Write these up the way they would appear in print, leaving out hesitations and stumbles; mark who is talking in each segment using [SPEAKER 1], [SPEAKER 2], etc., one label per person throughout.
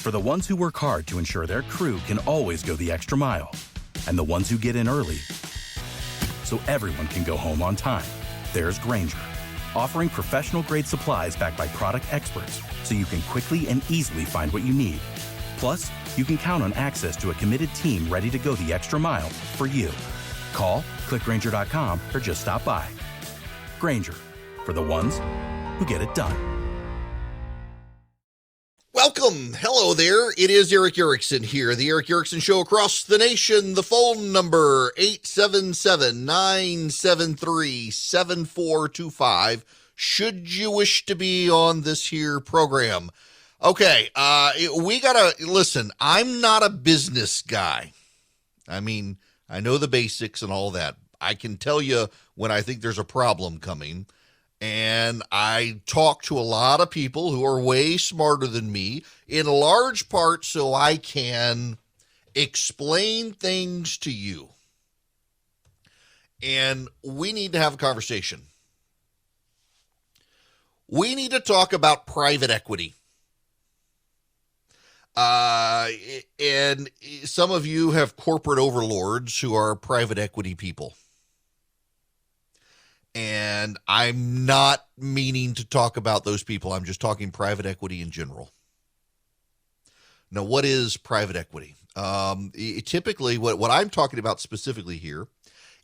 [SPEAKER 1] For the ones who work hard to ensure their crew can always go the extra mile. And the ones who get in early so everyone can go home on time. There's Grainger, offering professional-grade supplies backed by product experts so you can quickly and easily find what you need. Plus, you can count on access to a committed team ready to go the extra mile for you. Call, click Grainger.com, or just stop by. Grainger, for the ones who get it done.
[SPEAKER 2] Welcome. Hello there. It is Eric Erickson here, the Eric Erickson Show across the nation. The phone number, 877-973-7425, should you wish to be on this here program. Okay, we gotta, listen, I'm not a business guy. I mean, I know the basics and all that. I can tell you when I think there's a problem coming. And I talk to a lot of people who are way smarter than me, in large part so I can explain things to you. And we need to have a conversation. We need to talk about private equity. And some of you have corporate overlords who are private equity people. And I'm not meaning to talk about those people. I'm just talking private equity in general. Now, what is private equity? Typically, what I'm talking about specifically here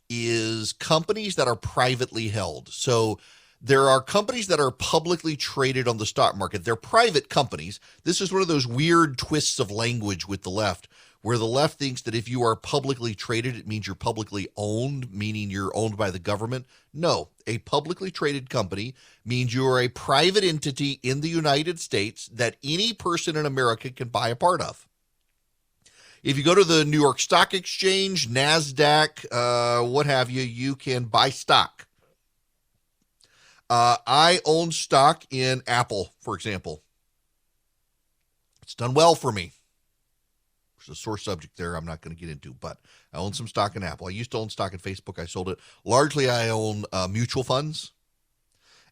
[SPEAKER 2] is companies that are privately held. So there are companies that are publicly traded on the stock market. They're private companies. This is one of those weird twists of language with the left, where the left thinks that if you are publicly traded, it means you're publicly owned, meaning you're owned by the government. No, a publicly traded company means you are a private entity in the United States that any person in America can buy a part of. If you go to the New York Stock Exchange, NASDAQ, what have you, you can buy stock. I own stock in Apple, for example. It's done well for me. There's a sore subject there I'm not going to get into, but I own some stock in Apple. I used to own stock in Facebook. I sold it. Largely, I own mutual funds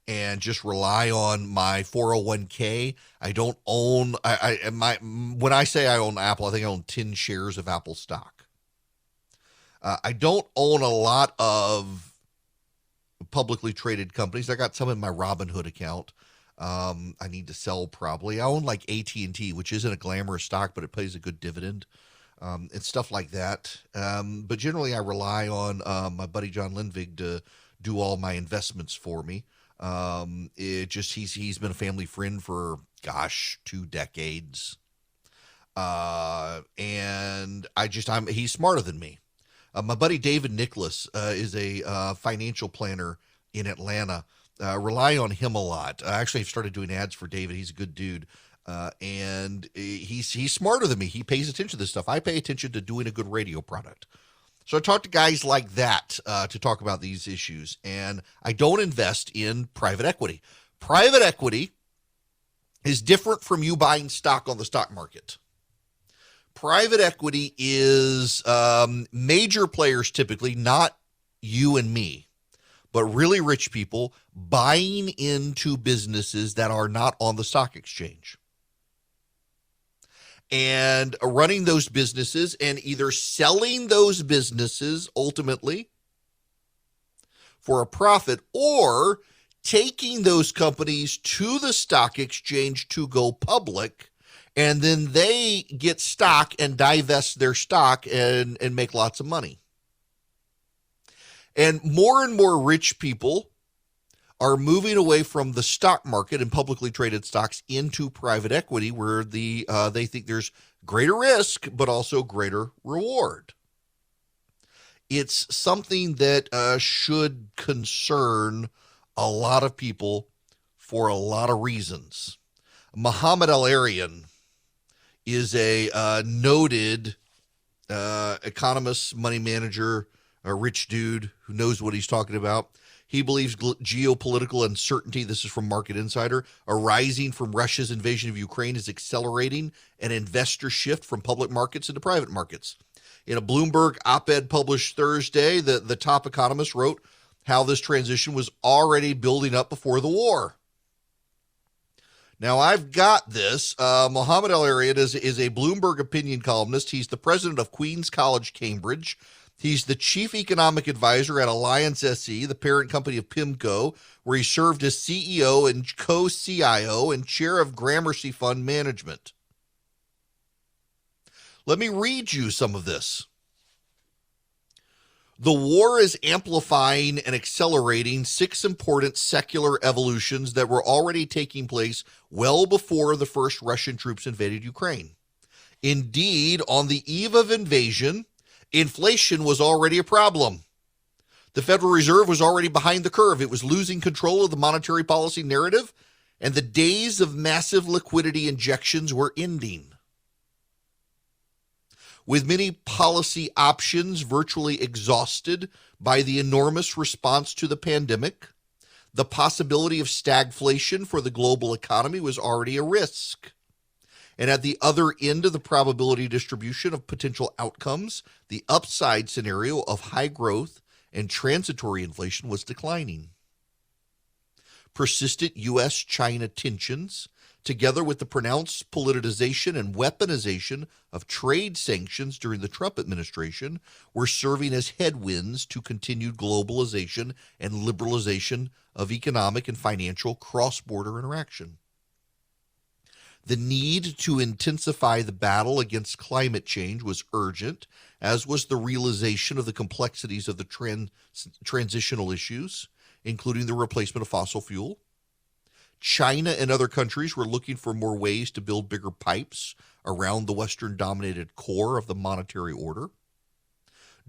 [SPEAKER 2] and just rely on my 401k. I don't own, when I say I own Apple, I think I own 10 shares of Apple stock. I don't own a lot of publicly traded companies. I got some in my Robinhood account. I need to sell probably. I own like AT&T, which isn't a glamorous stock, but it pays a good dividend, and stuff like that. But generally I rely on my buddy John Lindvig to do all my investments for me. He's been a family friend for, 2 decades. And he's smarter than me. My buddy David Nicholas is a financial planner in Atlanta. Rely on him a lot. Actually, I've started doing ads for David. He's a good dude. And he's smarter than me. He pays attention to this stuff. I pay attention to doing a good radio product. So I talk to guys like that to talk about these issues. And I don't invest in private equity. Private equity is different from you buying stock on the stock market. Private equity is major players typically, not you and me, but really rich people buying into businesses that are not on the stock exchange and running those businesses and either selling those businesses ultimately for a profit or taking those companies to the stock exchange to go public, and then they get stock and divest their stock and make lots of money. And more rich people are moving away from the stock market and publicly traded stocks into private equity, where they think there's greater risk, but also greater reward. It's something that should concern a lot of people for a lot of reasons. Muhammad Al-Arian is a noted economist, money manager, a rich dude who knows what he's talking about. He believes geopolitical uncertainty, this is from Market Insider, arising from Russia's invasion of Ukraine is accelerating an investor shift from public markets into private markets. In a Bloomberg op-ed published Thursday, the top economist wrote how this transition was already building up before the war. Now, I've got this. Mohammed El-Arian is a Bloomberg opinion columnist. He's the president of Queen's College, Cambridge. He's the chief economic advisor at Alliance SE, the parent company of PIMCO, where he served as CEO and co-CIO and chair of Gramercy Fund Management. Let me read you some of this. The war is amplifying and accelerating 6 important secular evolutions that were already taking place well before the first Russian troops invaded Ukraine. Indeed, on the eve of invasion, inflation was already a problem. The Federal Reserve was already behind the curve. It was losing control of the monetary policy narrative, and the days of massive liquidity injections were ending. With many policy options virtually exhausted by the enormous response to the pandemic, the possibility of stagflation for the global economy was already a risk. And at the other end of the probability distribution of potential outcomes, the upside scenario of high growth and transitory inflation was declining. Persistent U.S.-China tensions, together with the pronounced politicization and weaponization of trade sanctions during the Trump administration, were serving as headwinds to continued globalization and liberalization of economic and financial cross-border interaction. The need to intensify the battle against climate change was urgent, as was the realization of the complexities of the transitional issues, including the replacement of fossil fuel. China and other countries were looking for more ways to build bigger pipes around the Western-dominated core of the monetary order.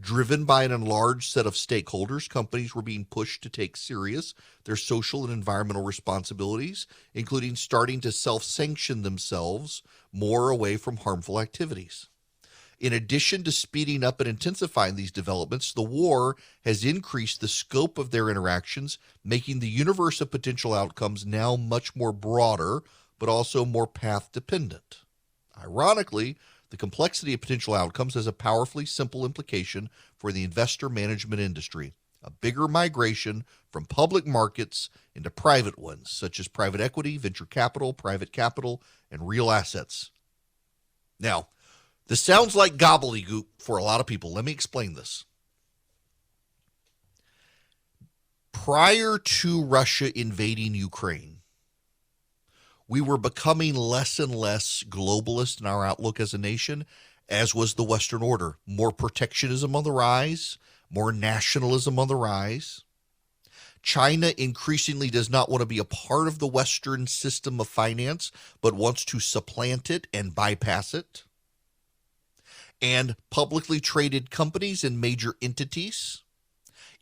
[SPEAKER 2] Driven by an enlarged set of stakeholders, companies were being pushed to take serious their social and environmental responsibilities, including starting to self-sanction themselves more away from harmful activities. In addition to speeding up and intensifying these developments, the war has increased the scope of their interactions, making the universe of potential outcomes now much more broader, but also more path-dependent. Ironically, the complexity of potential outcomes has a powerfully simple implication for the investor management industry: a bigger migration from public markets into private ones, such as private equity, venture capital, private capital, and real assets. Now, this sounds like gobbledygook for a lot of people. Let me explain this. Prior to Russia invading Ukraine, we were becoming less and less globalist in our outlook as a nation, as was the Western order. More protectionism on the rise, more nationalism on the rise. China increasingly does not want to be a part of the Western system of finance, but wants to supplant it and bypass it. And publicly traded companies and major entities,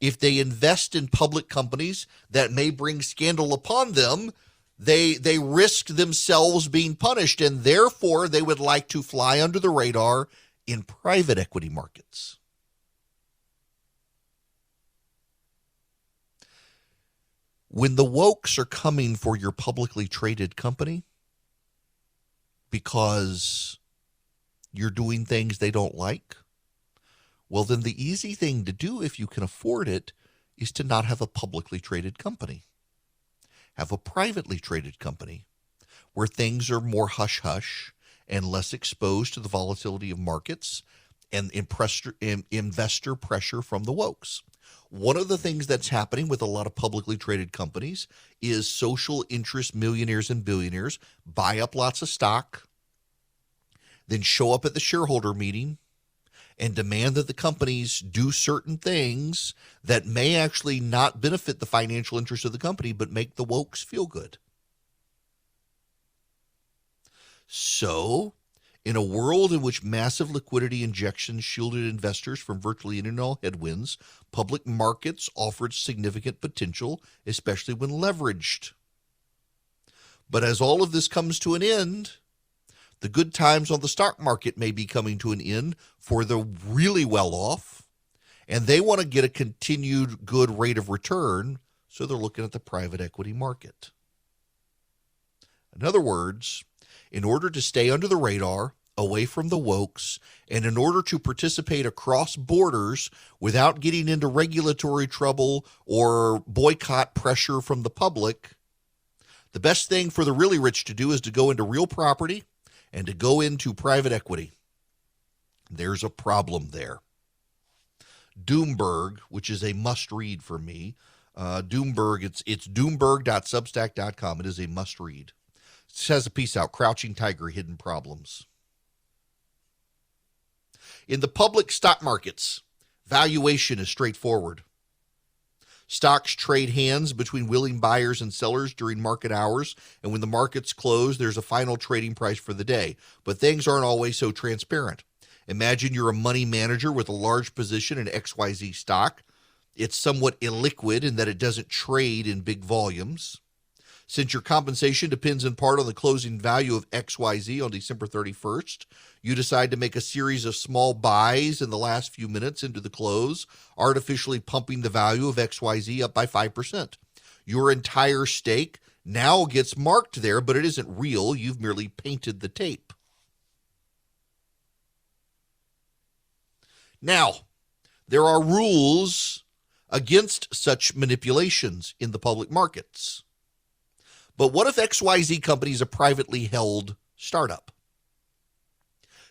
[SPEAKER 2] if they invest in public companies that may bring scandal upon them, they risk themselves being punished, and therefore they would like to fly under the radar in private equity markets. When the wokes are coming for your publicly traded company because you're doing things they don't like, well, then the easy thing to do, if you can afford it, is to not have a publicly traded company. Have a privately traded company where things are more hush-hush and less exposed to the volatility of markets and investor pressure from the wokes. One of the things that's happening with a lot of publicly traded companies is social interest millionaires and billionaires buy up lots of stock, then show up at the shareholder meeting and demand that the companies do certain things that may actually not benefit the financial interests of the company, but make the wokes feel good. So, in a world in which massive liquidity injections shielded investors from virtually any and all headwinds, public markets offered significant potential, especially when leveraged. But as all of this comes to an end, the good times on the stock market may be coming to an end for the really well-off, and they want to get a continued good rate of return, so they're looking at the private equity market. In other words, in order to stay under the radar, away from the wokes, and in order to participate across borders without getting into regulatory trouble or boycott pressure from the public, The best thing for the really rich to do is to go into real property and to go into private equity. There's a problem there. Doomberg, which is a must-read for me. Doomberg, it's doomberg.substack.com. It is a must-read. It has a piece out, Crouching Tiger, Hidden Problems. In the public stock markets, valuation is straightforward. Stocks trade hands between willing buyers and sellers during market hours, and when the markets close, there's a final trading price for the day. But things aren't always so transparent. Imagine you're a money manager with a large position in XYZ stock. It's somewhat illiquid in that it doesn't trade in big volumes. Since your compensation depends in part on the closing value of XYZ on December 31st, you decide to make a series of small buys in the last few minutes into the close, artificially pumping the value of XYZ up by 5%. Your entire stake now gets marked there, but it isn't real. You've merely painted the tape. Now, there are rules against such manipulations in the public markets. But what if XYZ company is a privately held startup?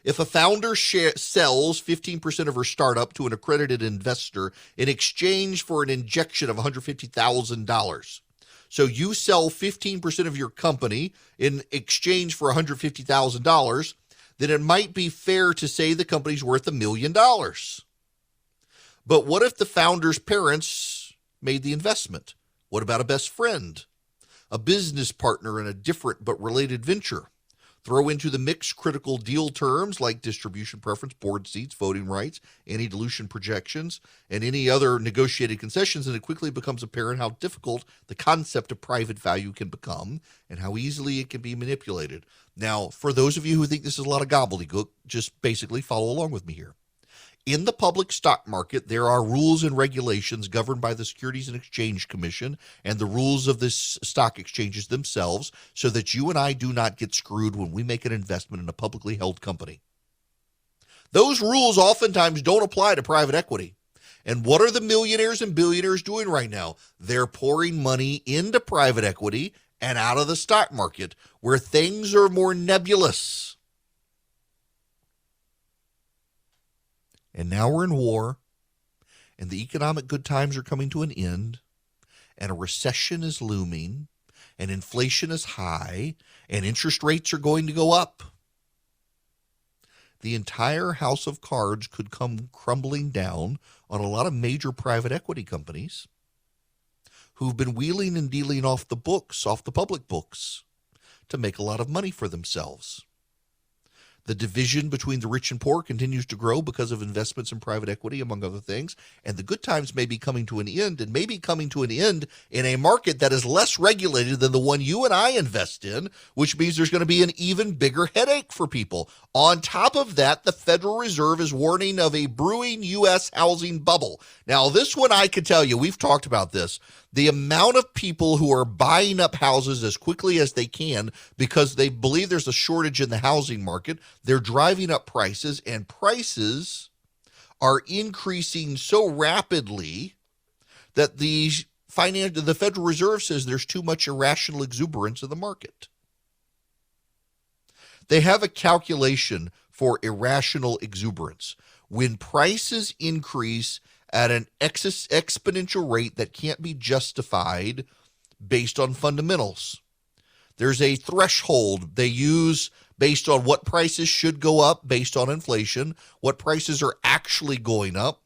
[SPEAKER 2] If a founder sells 15% of her startup to an accredited investor in exchange for an injection of $150,000, so you sell 15% of your company in exchange for $150,000, then it might be fair to say the company's worth $1 million. But what if the founder's parents made the investment? What about a best friend? A business partner in a different but related venture? Throw into the mix critical deal terms like distribution preference, board seats, voting rights, anti-dilution projections, and any other negotiated concessions, and it quickly becomes apparent how difficult the concept of private value can become and how easily it can be manipulated. Now, for those of you who think this is a lot of gobbledygook, just basically follow along with me here. In the public stock market, there are rules and regulations governed by the Securities and Exchange Commission and the rules of the stock exchanges themselves so that you and I do not get screwed when we make an investment in a publicly held company. Those rules oftentimes don't apply to private equity. And what are the millionaires and billionaires doing right now? They're pouring money into private equity and out of the stock market where things are more nebulous. And now we're in war, and the economic good times are coming to an end, and a recession is looming, and inflation is high, and interest rates are going to go up. The entire house of cards could come crumbling down on a lot of major private equity companies who've been wheeling and dealing off the public books, to make a lot of money for themselves. The division between the rich and poor continues to grow because of investments in private equity, among other things. And the good times may be coming to an end, and may be coming to an end in a market that is less regulated than the one you and I invest in, which means there's going to be an even bigger headache for people. On top of that, the Federal Reserve is warning of a brewing U.S. housing bubble. Now, this one I could tell you, we've talked about this. The amount of people who are buying up houses as quickly as they can because they believe there's a shortage in the housing market, they're driving up prices, and prices are increasing so rapidly that the Federal Reserve says there's too much irrational exuberance in the market. They have a calculation for irrational exuberance. When prices increase at an exponential rate that can't be justified based on fundamentals. There's a threshold they use based on what prices should go up based on inflation, what prices are actually going up.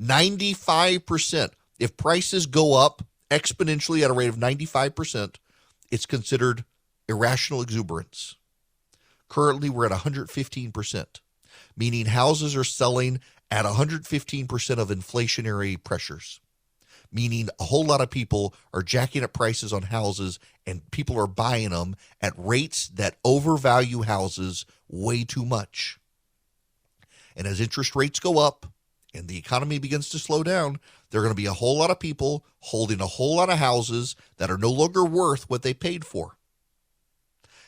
[SPEAKER 2] 95%. If prices go up exponentially at a rate of 95%, it's considered irrational exuberance. Currently, we're at 115%, meaning houses are selling at 115% of inflationary pressures, meaning a whole lot of people are jacking up prices on houses and people are buying them at rates that overvalue houses way too much. And as interest rates go up and the economy begins to slow down, there are going to be a whole lot of people holding a whole lot of houses that are no longer worth what they paid for.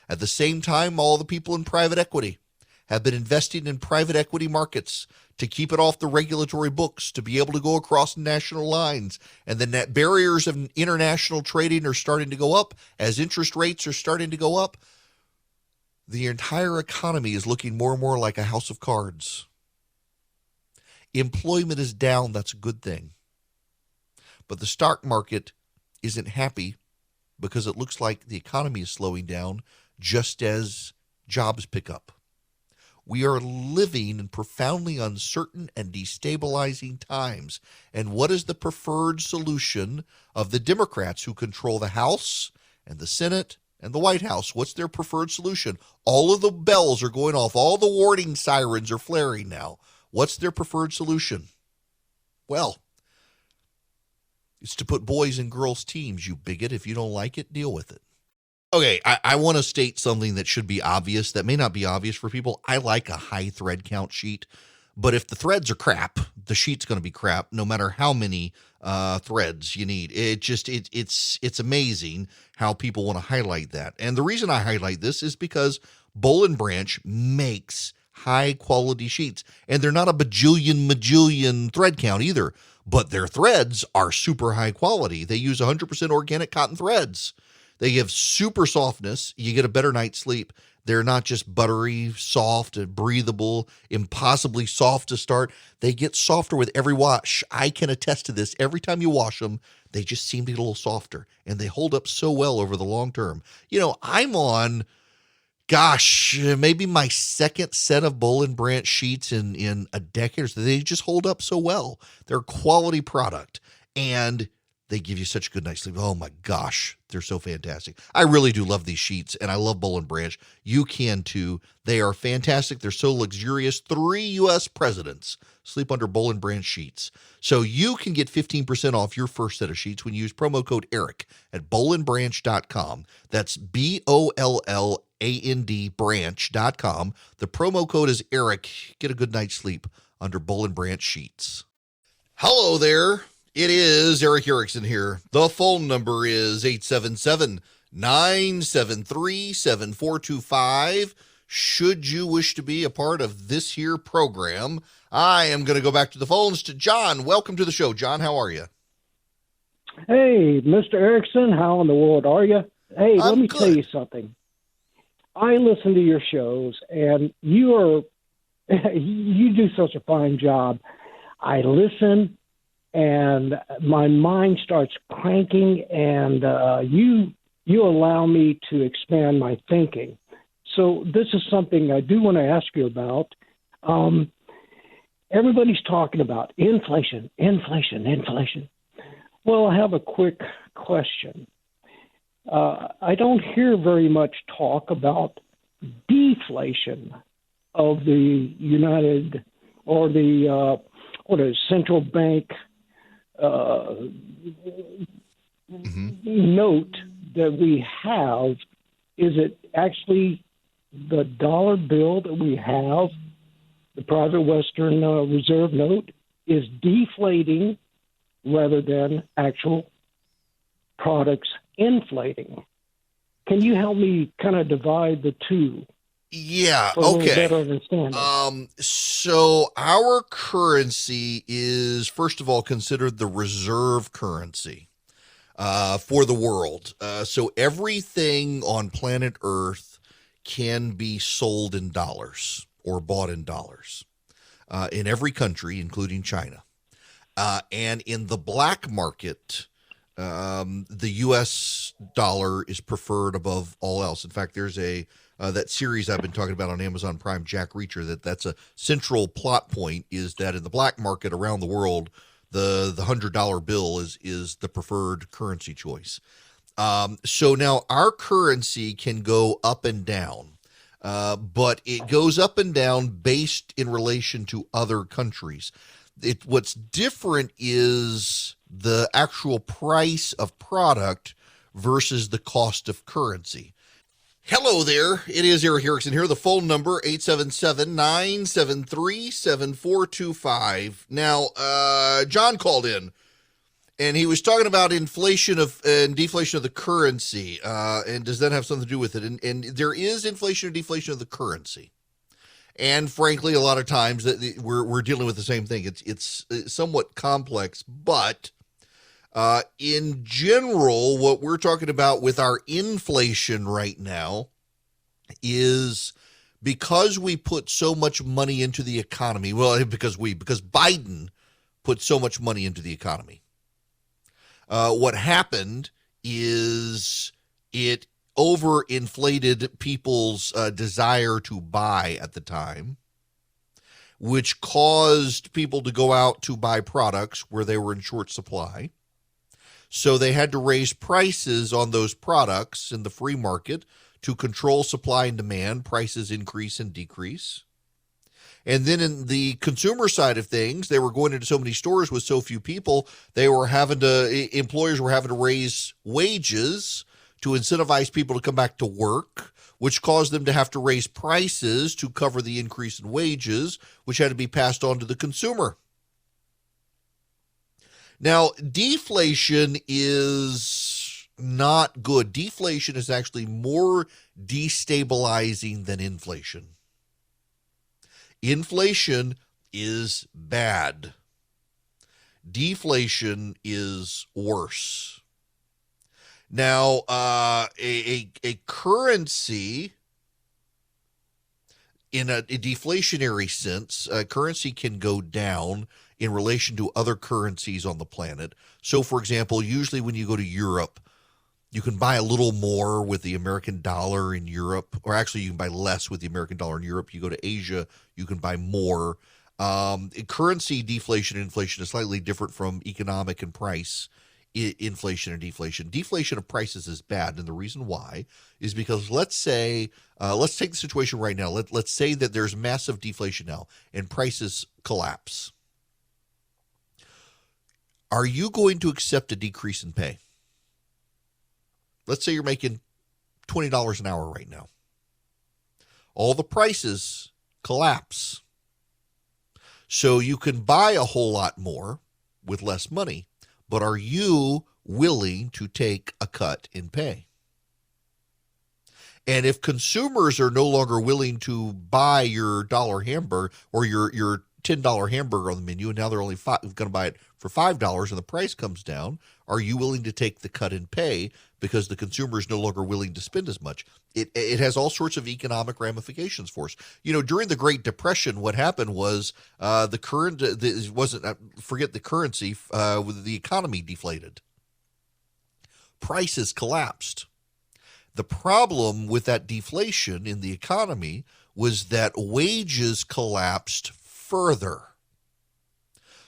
[SPEAKER 2] At the same time, all the people in private equity have been investing in private equity markets to keep it off the regulatory books, to be able to go across national lines. And the net barriers of international trading are starting to go up as interest rates are starting to go up. The entire economy is looking more and more like a house of cards. Employment is down. That's a good thing. But the stock market isn't happy because it looks like the economy is slowing down just as jobs pick up. We are living in profoundly uncertain and destabilizing times. And what is the preferred solution of the Democrats who control the House and the Senate and the White House? What's their preferred solution? All of the bells are going off. All the warning sirens are flaring now. What's their preferred solution? Well, it's to put boys and girls teams, you bigot. If you don't like it, deal with it. Okay, I want to state something that should be obvious, that may not be obvious for people. I like a high thread count sheet, but if the threads are crap, the sheet's going to be crap, no matter how many threads you need. It's amazing how people want to highlight that. And the reason I highlight this is because Boll & Branch makes high quality sheets, and they're not a bajillion thread count either, but their threads are super high quality. They use 100% organic cotton threads. They give super softness. You get a better night's sleep. They're not just buttery, soft, and breathable, impossibly soft to start. They get softer with every wash. I can attest to this. Every time you wash them, they just seem to get a little softer, and they hold up so well over the long term. You know, I'm on, maybe my second set of Boll & Branch sheets in a decade or so. They just hold up so well. They're a quality product, and they give you such a good night's sleep. Oh my gosh, they're so fantastic. I really do love these sheets, and I love Boll & Branch. You can too. They are fantastic. They're so luxurious. 3 U.S. presidents sleep under Boll & Branch sheets. So you can get 15% off your first set of sheets when you use promo code ERIC at bollandbranch.com. That's BOLLAND branch.com. The promo code is ERIC. Get a good night's sleep under Boll & Branch sheets. Hello there. It is Eric Erickson here. The phone number is 877-973-7425. Should you wish to be a part of this here program, I am going to go back to the phones to John. Welcome to the show. John, how are you?
[SPEAKER 3] Hey, Mr. Erickson, how in the world are you? Hey, let me tell you something. I listen to your shows, and you do such a fine job. I listen, and my mind starts cranking, and you allow me to expand my thinking. So this is something I do want to ask you about. Everybody's talking about inflation. Well, I have a quick question. I don't hear very much talk about deflation of the United or the central bank note that we have. Is it actually the dollar bill that we have, the private Western Reserve note, is deflating rather than actual products inflating? Can you help me kind of divide the two?
[SPEAKER 2] Yeah,
[SPEAKER 3] for a little
[SPEAKER 2] okay.
[SPEAKER 3] better understanding?
[SPEAKER 2] So our currency is, first of all, considered the reserve currency for the world. So everything on planet Earth can be sold in dollars or bought in dollars in every country, including China. And in the black market, the U.S. dollar is preferred above all else. In fact, there's that series I've been talking about on Amazon Prime, Jack Reacher, that's a central plot point, is that in the black market around the world, the $100 bill is the preferred currency choice. So now our currency can go up and down, but it goes up and down based in relation to other countries. What's different is the actual price of product versus the cost of currency. Hello there. It is Eric Erickson here. The phone number, 877-973-7425. Now, John called in, and he was talking about inflation and deflation of the currency, and does that have something to do with it? And there is inflation and deflation of the currency. And frankly, a lot of times we're dealing with the same thing. It's somewhat complex, but in general, what we're talking about with our inflation right now is because we put so much money into the economy. Well, because Biden put so much money into the economy. What happened is it overinflated people's desire to buy at the time, which caused people to go out to buy products where they were in short supply. So they had to raise prices on those products in the free market to control supply and demand. Prices increase and decrease. And then in the consumer side of things, they were going into so many stores with so few people, employers were having to raise wages to incentivize people to come back to work, which caused them to have to raise prices to cover the increase in wages, which had to be passed on to the consumer. Now, deflation is not good. Deflation is actually more destabilizing than inflation. Inflation is bad. Deflation is worse. Now, a currency, in a deflationary sense, a currency can go down in relation to other currencies on the planet. So, for example, usually when you go to Europe, you can buy a little more with the American dollar in Europe, or actually you can buy less with the American dollar in Europe. You go to Asia, you can buy more. Currency deflation and inflation is slightly different from economic and price inflation and deflation. Deflation of prices is bad, and the reason why is because let's take the situation right now. Let's say that there's massive deflation now and prices collapse. Are you going to accept a decrease in pay? Let's say you're making $20 an hour right now. All the prices collapse. So you can buy a whole lot more with less money, but are you willing to take a cut in pay? And if consumers are no longer willing to buy your $1 hamburger or your $10 hamburger on the menu, and now they're only going to buy it for $5 and the price comes down, are you willing to take the cut in pay because the consumer is no longer willing to spend as much? It has all sorts of economic ramifications for us. You know, during the Great Depression, what happened was forget the currency, the economy deflated. Prices collapsed. The problem with that deflation in the economy was that wages collapsed further.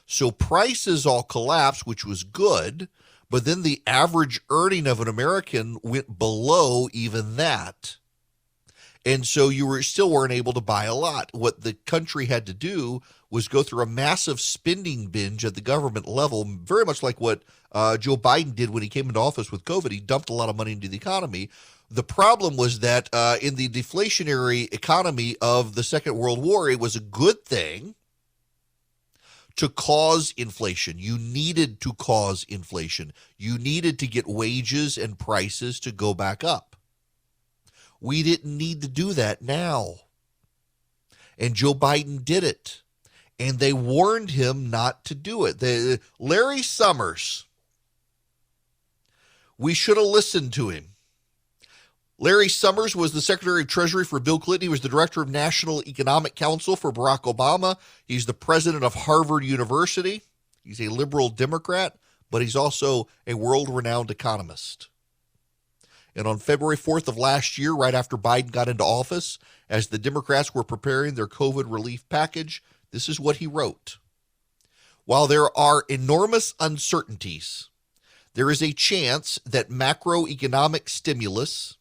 [SPEAKER 2] So prices all collapsed, which was good, but then the average earning of an American went below even that. And so you weren't able to buy a lot. What the country had to do was go through a massive spending binge at the government level, very much like what Joe Biden did when he came into office with COVID. He dumped a lot of money into the economy. The problem was that in the deflationary economy of the Second World War, it was a good thing to cause inflation. You needed to cause inflation. You needed to get wages and prices to go back up. We didn't need to do that now. And Joe Biden did it. And they warned him not to do it. Larry Summers, we should have listened to him. Larry Summers was the Secretary of Treasury for Bill Clinton. He was the Director of National Economic Council for Barack Obama. He's the president of Harvard University. He's a liberal Democrat, but he's also a world-renowned economist. And on February 4th of last year, right after Biden got into office, as the Democrats were preparing their COVID relief package, this is what he wrote. While there are enormous uncertainties, there is a chance that macroeconomic stimulus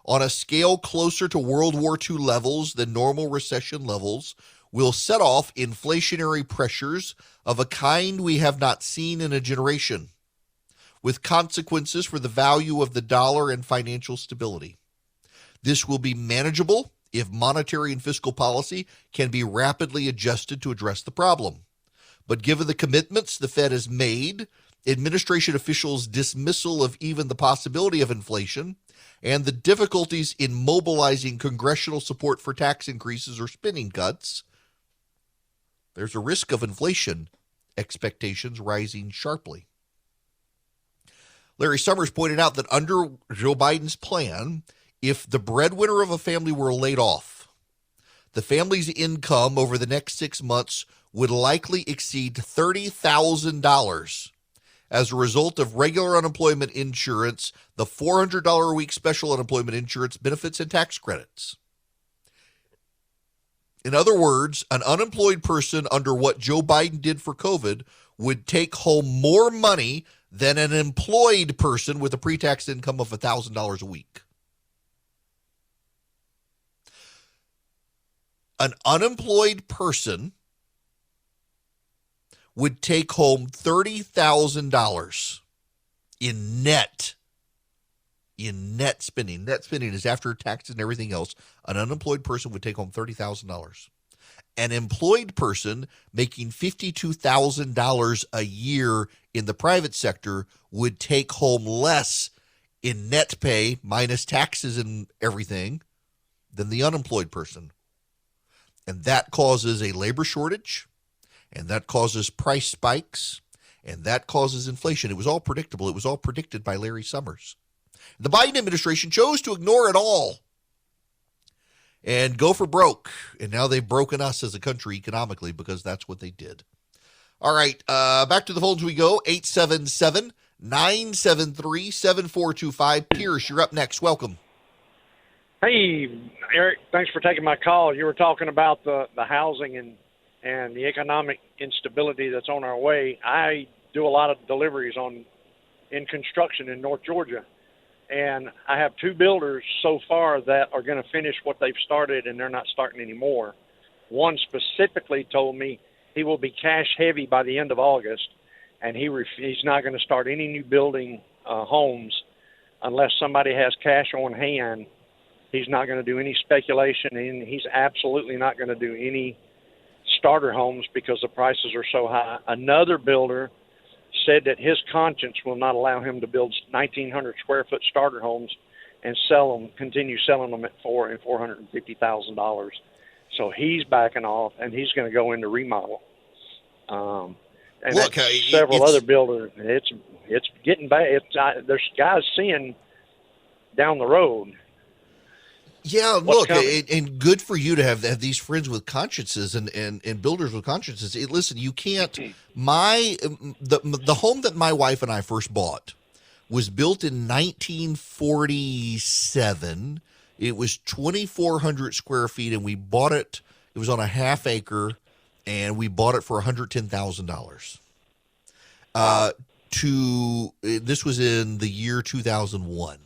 [SPEAKER 2] on a scale closer to World War II levels than normal recession levels will set off inflationary pressures of a kind we have not seen in a generation, with consequences for the value of the dollar and financial stability. This will be manageable if monetary and fiscal policy can be rapidly adjusted to address the problem. But given the commitments the Fed has made administration officials' dismissal of even the possibility of inflation, and the difficulties in mobilizing congressional support for tax increases or spending cuts, there's a risk of inflation expectations rising sharply. Larry Summers pointed out that under Joe Biden's plan, if the breadwinner of a family were laid off, the family's income over the next 6 months would likely exceed $30,000 as a result of regular unemployment insurance, the $400 a week special unemployment insurance benefits, and tax credits. In other words, an unemployed person under what Joe Biden did for COVID would take home more money than an employed person with a pre-tax income of $1,000 a week. An unemployed person would take home $30,000 in net spending. Net spending is after taxes and everything else. An unemployed person would take home $30,000. An employed person making $52,000 a year in the private sector would take home less in net pay minus taxes and everything than the unemployed person. And that causes a labor shortage, and that causes price spikes, and that causes inflation. It was all predictable. It was all predicted by Larry Summers. The Biden administration chose to ignore it all and go for broke. And now they've broken us as a country economically because that's what they did. All right, back to the phones we go. 877-973-7425. Pierce, you're up next. Welcome.
[SPEAKER 4] Hey, Eric, thanks for taking my call. You were talking about the housing and the economic instability that's on our way. I do a lot of deliveries in construction in North Georgia, and I have two builders so far that are going to finish what they've started, and they're not starting anymore. One specifically told me he will be cash heavy by the end of August, and he's not going to start any new building homes unless somebody has cash on hand. He's not going to do any speculation, and he's absolutely not going to do any starter homes because the prices are so high. Another builder said that his conscience will not allow him to build 1,900 square foot starter homes and continue selling them at $400,000 and $450,000. So he's backing off, and he's going to go into remodel. And
[SPEAKER 2] look,
[SPEAKER 4] several other builders. It's getting bad. There's guys seeing down the road.
[SPEAKER 2] Yeah, look, and good for you to have these friends with consciences and builders with consciences. Listen, you can't. The home that my wife and I first bought was built in 1947. It was 2,400 square feet, and we bought it. It was on a half acre, and we bought it for $110,000. This was in the year 2001.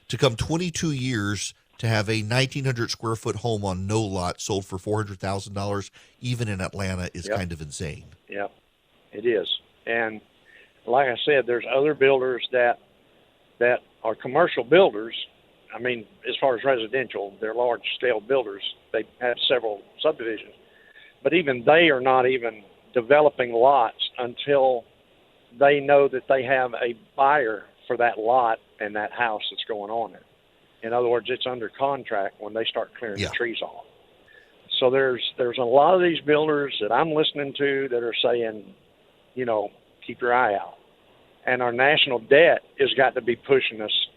[SPEAKER 2] To come 22 years to have a 1,900 square foot home on no lot sold for $400,000, even in Atlanta, is kind of insane.
[SPEAKER 4] Yep, it is. And like I said, there's other builders that are commercial builders. I mean, as far as residential, they're large scale builders. They have several subdivisions, but even they are not even developing lots until they know that they have a buyer for that lot and that house that's going on there. In other words, it's under contract when they start clearing the trees off. So there's a lot of these builders that I'm listening to that are saying, keep your eye out. And our national debt has got to be pushing us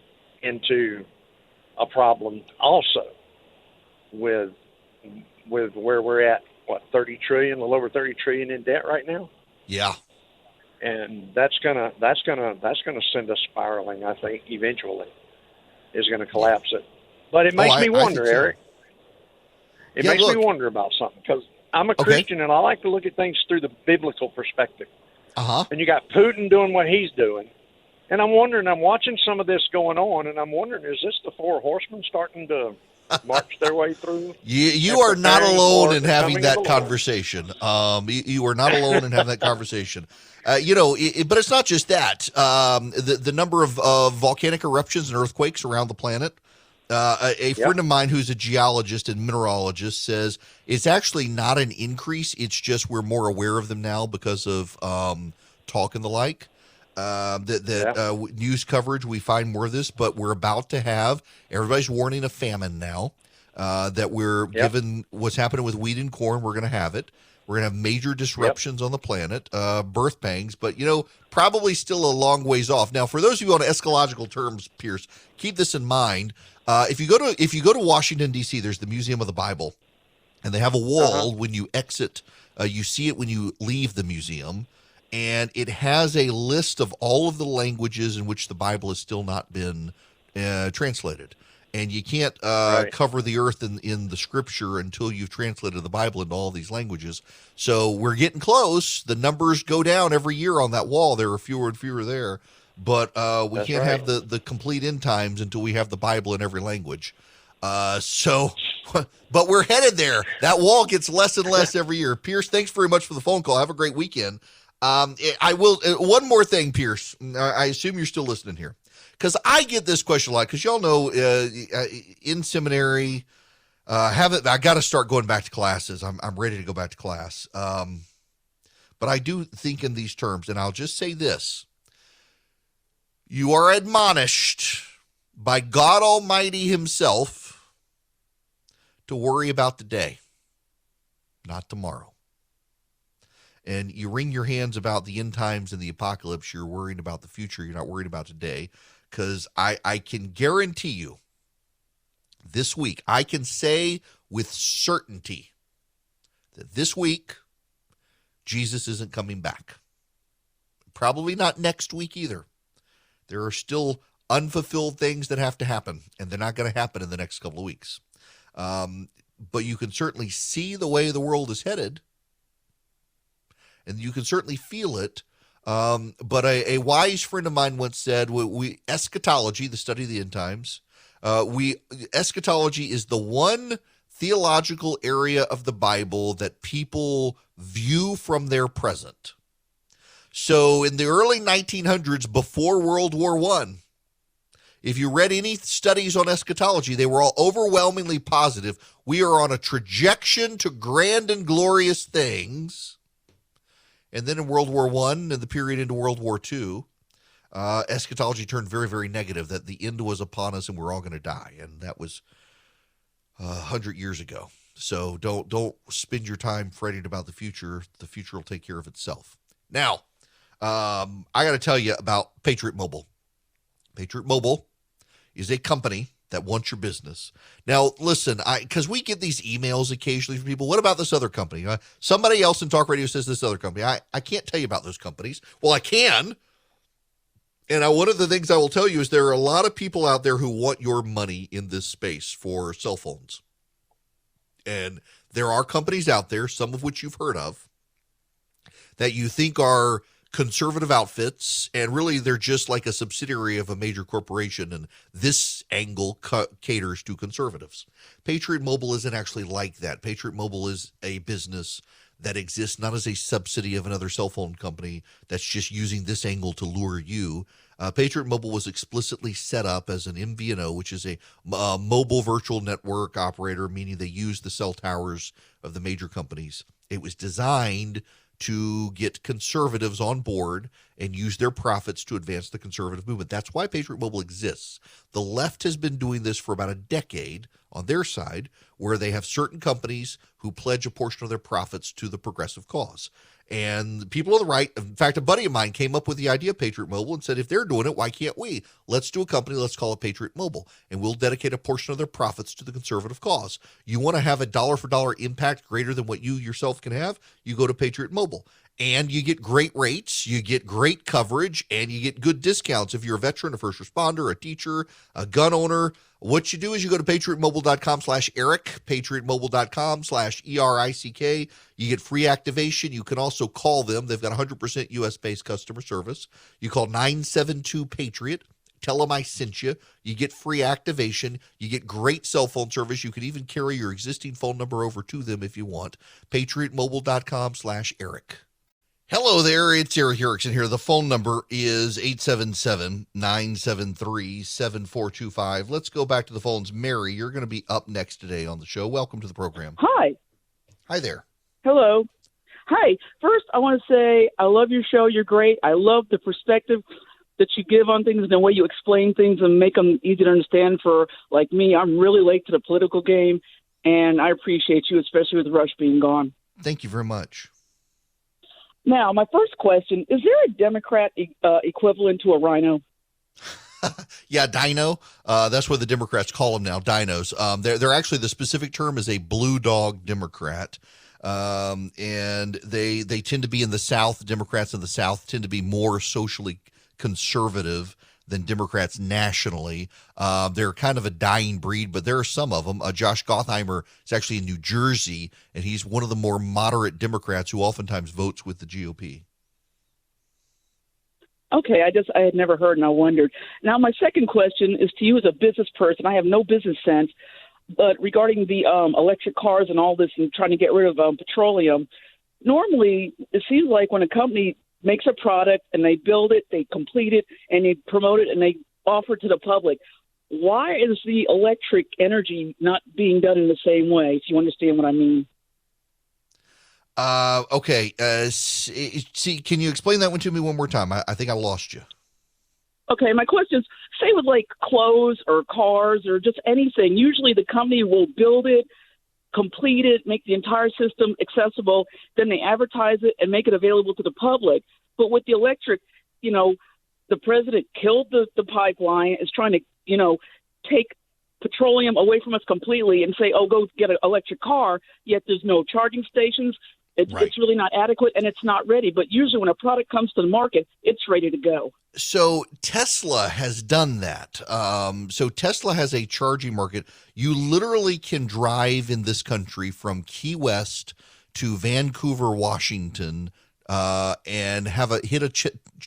[SPEAKER 4] into a problem also with where we're at, 30 trillion, a little over 30 trillion in debt right now.
[SPEAKER 2] Yeah.
[SPEAKER 4] And that's gonna send us spiraling, I think, eventually. Is going to collapse it. But it makes me wonder, Eric. It makes me wonder about something, because I'm a Christian and I like to look at things through the biblical perspective. And you got Putin doing what he's doing. And I'm watching some of this going on, and I'm wondering, is this the four horsemen starting to march their way through?
[SPEAKER 2] You are not alone in having that conversation. You are not alone in having that conversation. But it's not just that. The number of volcanic eruptions and earthquakes around the planet. A friend of mine who's a geologist and mineralogist says it's actually not an increase. It's just we're more aware of them now because of talk and the like. News coverage, we find more of this, but we're about to have, everybody's warning a famine now, that we're given what's happening with wheat and corn, we're going to have it. We're going to have major disruptions on the planet, birth pangs, but, probably still a long ways off. Now, for those of you on eschatological terms, Pierce, keep this in mind. If you go to Washington, D.C., there's the Museum of the Bible, and they have a wall when you exit. You see it when you leave the museum, and it has a list of all of the languages in which the Bible has still not been translated. And you can't cover the earth in the scripture until you've translated the Bible into all these languages. So we're getting close. The numbers go down every year on that wall. There are fewer and fewer there. But we can't have the complete end times until we have the Bible in every language. But we're headed there. That wall gets less and less every year. Pierce, thanks very much for the phone call. Have a great weekend. I will. One more thing, Pierce. I assume you're still listening here. Because I get this question a lot, because y'all know in seminary, I got to start going back to classes. I'm ready to go back to class. But I do think in these terms, and I'll just say this. You are admonished by God Almighty himself to worry about the day, not tomorrow. And you wring your hands about the end times and the apocalypse. You're worrying about the future. You're not worried about today. Because I can guarantee you this week, I can say with certainty that this week, Jesus isn't coming back. Probably not next week either. There are still unfulfilled things that have to happen, and they're not going to happen in the next couple of weeks. But you can certainly see the way the world is headed, and you can certainly feel it. But a wise friend of mine once said, we eschatology, the study of the end times, eschatology is the one theological area of the Bible that people view from their present. So in the early 1900s, before World War I, if you read any studies on eschatology, they were all overwhelmingly positive. We are on a trajectory to grand and glorious things. And then in World War I and the period into World War II, eschatology turned very, very negative, that the end was upon us and we're all going to die. And that was 100 years ago. So don't spend your time fretting about the future. The future will take care of itself. Now, I got to tell you about Patriot Mobile. Patriot Mobile is a company that wants your business. Now, listen, because we get these emails occasionally from people, what about this other company? Somebody else in talk radio says this other company. I can't tell you about those companies. Well, I can. And one of the things I will tell you is there are a lot of people out there who want your money in this space for cell phones. And there are companies out there, some of which you've heard of, that you think are conservative outfits, and really they're just like a subsidiary of a major corporation, and this angle caters to conservatives. Patriot Mobile isn't actually like that. Patriot Mobile is a business that exists not as a subsidy of another cell phone company that's just using this angle to lure you. Patriot Mobile was explicitly set up as an MVNO, which is a mobile virtual network operator, meaning they use the cell towers of the major companies. It was designed to get conservatives on board and use their profits to advance the conservative movement. That's why Patriot Mobile exists. The left has been doing this for about a decade on their side, where they have certain companies who pledge a portion of their profits to the progressive cause. And people on the right, in fact, a buddy of mine came up with the idea of Patriot Mobile and said, if they're doing it, why can't we? Let's do a company, let's call it Patriot Mobile, and we'll dedicate a portion of their profits to the conservative cause. You want to have a dollar-for-dollar impact greater than what you yourself can have? You go to Patriot Mobile. And you get great rates, you get great coverage, and you get good discounts if you're a veteran, a first responder, a teacher, a gun owner. What you do is you go to patriotmobile.com/Eric, patriotmobile.com/ERICK. You get free activation. You can also call them. They've got 100% U.S.-based customer service. You call 972-PATRIOT. Tell them I sent you. You get free activation. You get great cell phone service. You can even carry your existing phone number over to them if you want. patriotmobile.com/Eric. Hello there, it's Eric Erickson here. The phone number is 877-973-7425. Let's go back to the phones. Mary, you're going to be up next today on the show. Welcome to the program.
[SPEAKER 5] Hi.
[SPEAKER 2] Hi there.
[SPEAKER 5] Hello. Hi. First, I want to say I love your show. You're great. I love the perspective that you give on things and the way you explain things and make them easy to understand for, like me. I'm really late to the political game, and I appreciate you, especially with Rush being gone.
[SPEAKER 2] Thank you very much.
[SPEAKER 5] Now, my first question, is there a Democrat equivalent to a rhino?
[SPEAKER 2] Yeah, dino. That's what the Democrats call them now, dinos. They're actually, the specific term is a blue dog Democrat. And they tend to be in the South. Democrats in the South tend to be more socially conservative than Democrats nationally. They're kind of a dying breed, but there are some of them. Josh Gottheimer is actually in New Jersey, and he's one of the more moderate Democrats who oftentimes votes with the GOP.
[SPEAKER 5] Okay, I had never heard, and I wondered. Now, my second question is to you as a business person. I have no business sense, but regarding the electric cars and all this and trying to get rid of petroleum, normally it seems like when a company makes a product and they build it, they complete it, and they promote it, and they offer it to the public, why is the electric energy not being done in the same way? Do you understand what I mean?
[SPEAKER 2] Okay. See, can you explain that one to me one more time? I think I lost you.
[SPEAKER 5] Okay, my question is, say with like clothes or cars or just anything, usually the company will build it, complete it, make the entire system accessible, then they advertise it and make it available to the public. But with the electric, the president killed the pipeline, is trying to, take petroleum away from us completely and say, oh, go get an electric car, yet there's no charging stations. It's really not adequate, and it's not ready. But usually when a product comes to the market, it's ready to go.
[SPEAKER 2] So Tesla has done that. So Tesla has a charging market. You literally can drive in this country from Key West to Vancouver, Washington, and hit a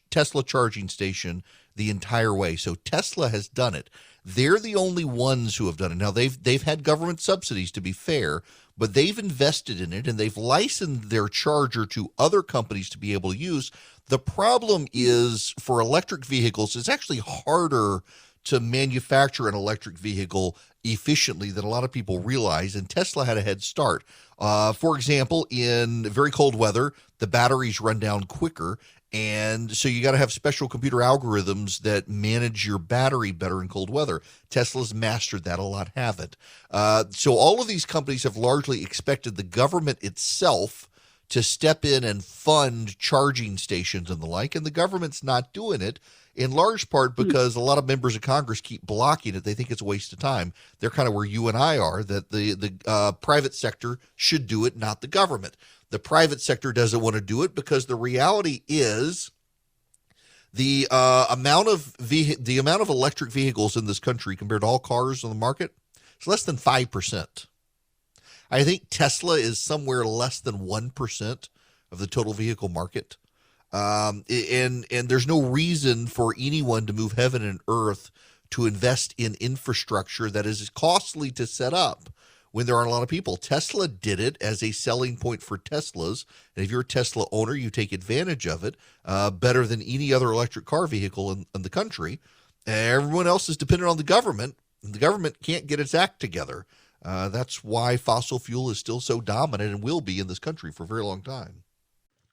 [SPEAKER 2] Tesla charging station the entire way. So Tesla has done it. They're the only ones who have done it. Now they've had government subsidies, to be fair, but they've invested in it and they've licensed their charger to other companies to be able to use. The problem is, for electric vehicles, it's actually harder to manufacture an electric vehicle efficiently than a lot of people realize, and Tesla had a head start. For example, in very cold weather, the batteries run down quicker, and so you got to have special computer algorithms that manage your battery better in cold weather. Tesla's mastered that, a lot haven't. So all of these companies have largely expected the government itself to step in and fund charging stations and the like, and the government's not doing it, in large part because a lot of members of Congress keep blocking it. They think it's a waste of time. They're kind of where you and I are, that the private sector should do it, not the government. The private sector doesn't want to do it because the reality is the amount of electric vehicles in this country compared to all cars on the market is less than 5%. I think Tesla is somewhere less than 1% of the total vehicle market. And there's no reason for anyone to move heaven and earth to invest in infrastructure that is costly to set up when there aren't a lot of people. Tesla did it as a selling point for Teslas. And if you're a Tesla owner, you take advantage of it better than any other electric car vehicle in the country. Everyone else is dependent on the government, and the government can't get its act together. That's why fossil fuel is still so dominant and will be in this country for a very long time.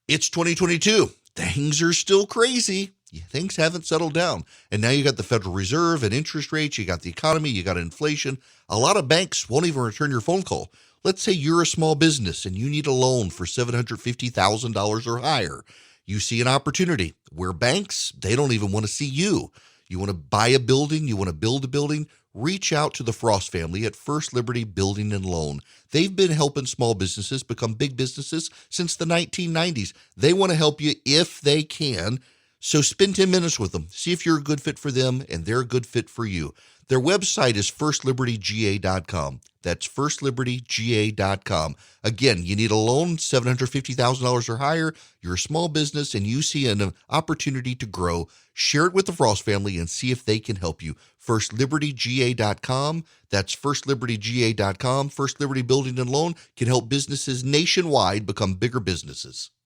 [SPEAKER 2] It's 2022. Things are still crazy. Things haven't settled down. And now you got the Federal Reserve and interest rates. You got the economy. You got inflation. A lot of banks won't even return your phone call. Let's say you're a small business and you need a loan for $750,000 or higher. You see an opportunity where banks, they don't even want to see you. You want to buy a building. You want to build a building. Reach out to the Frost family at First Liberty Building and Loan. They've been helping small businesses become big businesses since the 1990s. They want to help you if they can. So spend 10 minutes with them. See if you're a good fit for them and they're a good fit for you. Their website is firstlibertyga.com. That's firstlibertyga.com. Again, you need a loan, $750,000 or higher. You're a small business and you see an opportunity to grow. Share it with the Frost family and see if they can help you. Firstlibertyga.com. That's firstlibertyga.com. First Liberty Building and Loan can help businesses nationwide become bigger businesses.